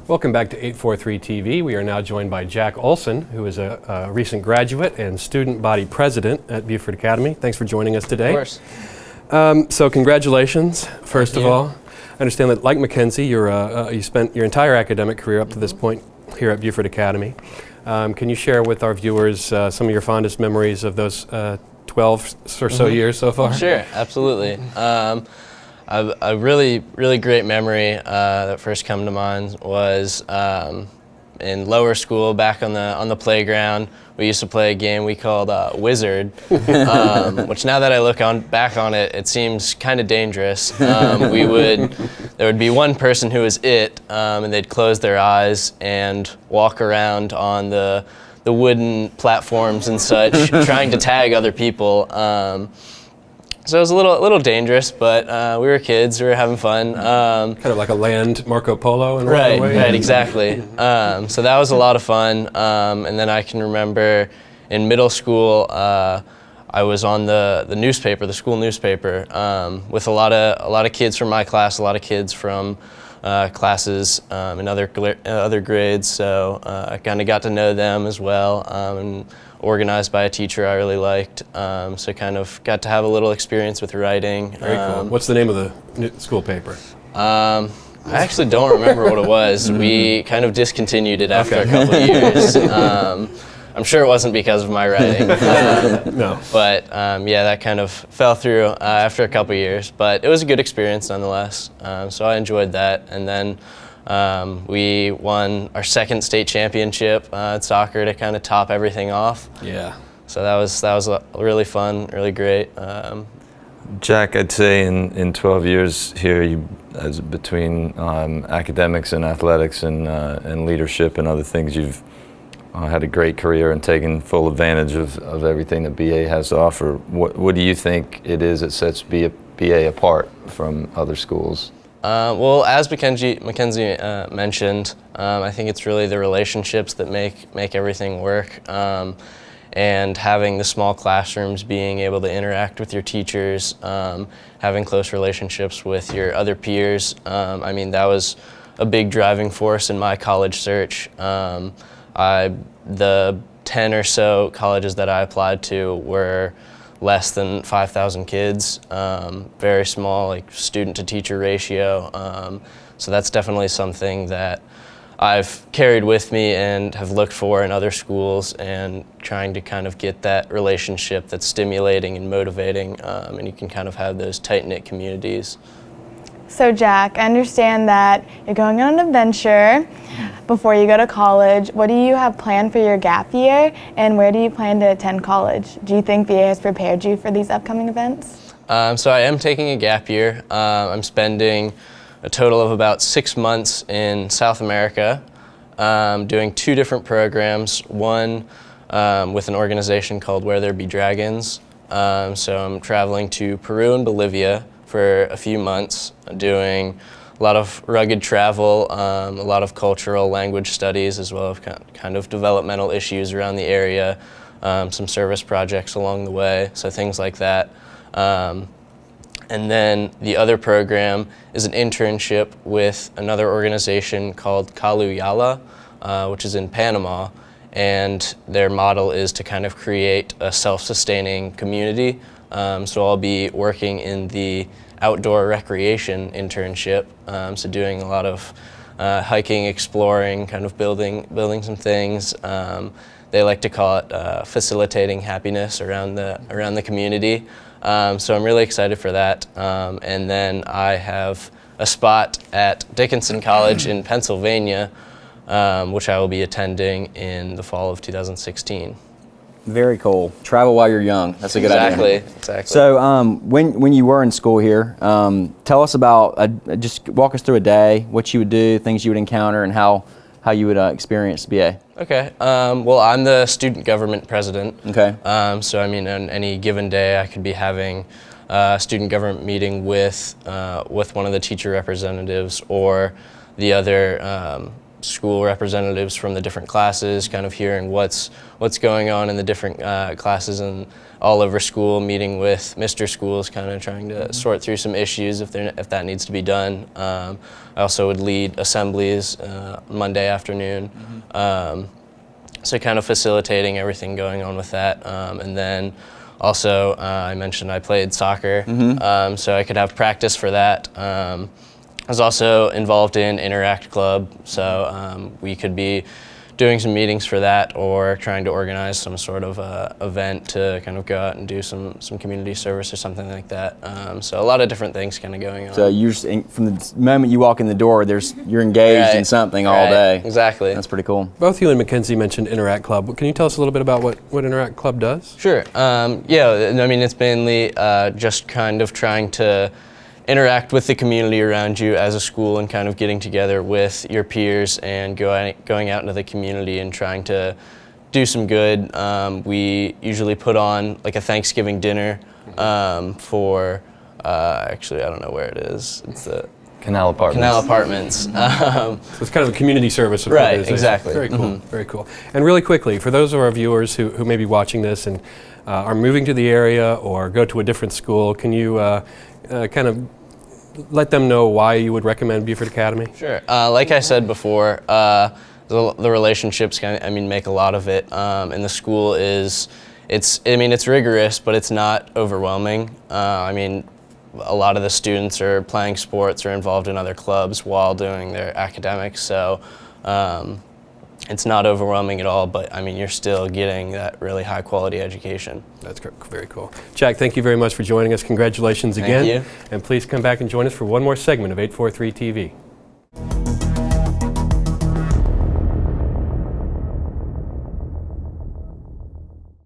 Welcome back to 843 TV. We are now joined by Jack Olsson, who is a recent graduate and student body president at Beaufort Academy. Thanks for joining us today. Of course. So congratulations, first of all. I understand that, like Mackenzie, you spent your entire academic career up to this point here at Beaufort Academy. Can you share with our viewers some of your fondest memories of those 12 or so years so far? Sure, absolutely. A really great memory that first come to mind was in lower school, back on the playground. We used to play a game we called Wizard, which now that I look back on it, it seems kind of dangerous. There would be one person who was it, and they'd close their eyes and walk around on the wooden platforms and such, trying to tag other people. So it was a little dangerous, but we were kids, we were having fun. Kind of like a land Marco Polo in a Right, way. right, exactly. So that was a lot of fun. And then I can remember in middle school, I was on the newspaper, the school newspaper, with a lot of kids from my class, a lot of kids from classes in other grades. So I kind of got to know them as well. And organized by a teacher I really liked, so kind of got to have a little experience with writing. Very cool. What's the name of the school paper? I actually don't remember what it was. We kind of discontinued it after a couple of years. I'm sure it wasn't because of my writing. No. But yeah, that kind of fell through after a couple of years. But it was a good experience nonetheless. So I enjoyed that. And then we won our second state championship at soccer to kind of top everything off. Yeah. So that was really fun, really great. Jack, I'd say in 12 years here, as between academics and athletics and leadership and other things, you've had a great career and taken full advantage of everything that BA has to offer. What do you think it is that sets BA apart from other schools? Well, as Mackenzie mentioned, I think it's really the relationships that make everything work, and having the small classrooms, being able to interact with your teachers, having close relationships with your other peers. I mean, that was a big driving force in my college search. The 10 or so colleges that I applied to were less than 5,000 kids, very small, like student-to-teacher ratio. So that's definitely something that I've carried with me and have looked for in other schools, and trying to kind of get that relationship that's stimulating and motivating, and you can kind of have those tight-knit communities. So Jack, I understand that you're going on an adventure before you go to college. What do you have planned for your gap year, and where do you plan to attend college? Do you think BA has prepared you for these upcoming events? So I am taking a gap year. I'm spending a total of about 6 months in South America, doing 2 different programs. One with an organization called Where There Be Dragons. So I'm traveling to Peru and Bolivia for a few months, doing a lot of rugged travel, a lot of cultural language studies, as well as kind of developmental issues around the area, some service projects along the way, so things like that. And then the other program is an internship with another organization called Caluyala, which is in Panama, and their model is to kind of create a self-sustaining community. So I'll be working in the outdoor recreation internship, so doing a lot of hiking, exploring, kind of building some things. They like to call it facilitating happiness around the community. So I'm really excited for that. And then I have a spot at Dickinson College in Pennsylvania, which I will be attending in the fall of 2016. Very cool. Travel while you're young. That's a good idea. Exactly. So when you were in school here, tell us about, just walk us through a day, what you would do, things you would encounter, and how you would experience BA. Okay. Well, I'm the student government president. Okay. So I mean, on any given day, I could be having a student government meeting with one of the teacher representatives or the other school representatives from the different classes, kind of hearing what's going on in the different classes and all over school, meeting with Mr. Schools, kind of trying to sort through some issues if that needs to be done. I also would lead assemblies Monday afternoon. So kind of facilitating everything going on with that. And then also, I mentioned I played soccer, so I could have practice for that. I was also involved in Interact Club, so we could be doing some meetings for that or trying to organize some sort of event to kind of go out and do some community service or something like that. So a lot of different things kind of going on. So you're just, from the moment you walk in the door, you're engaged in something all day. Exactly. That's pretty cool. Both you and Mackenzie mentioned Interact Club. Can you tell us a little bit about what Interact Club does? Sure. Yeah, I mean, it's mainly just kind of trying to interact with the community around you as a school and kind of getting together with your peers and going out into the community and trying to do some good. We usually put on like a Thanksgiving dinner for, actually, I don't know where it is. It's the Canal Apartments. Canal Apartments. So it's kind of a community service. Right, exactly. Very cool, very cool. And really quickly, for those of our viewers who may be watching this and are moving to the area or go to a different school, can you kind of let them know why you would recommend Beaufort Academy? Sure. Like I said before, the relationships make a lot of it. And the school it's rigorous, but it's not overwhelming. I mean, a lot of the students are playing sports or involved in other clubs while doing their academics, so it's not overwhelming at all, but I mean, you're still getting that really high quality education. That's very cool. Jack, thank you very much for joining us. Congratulations again. Thank you. And please come back and join us for one more segment of 843 TV.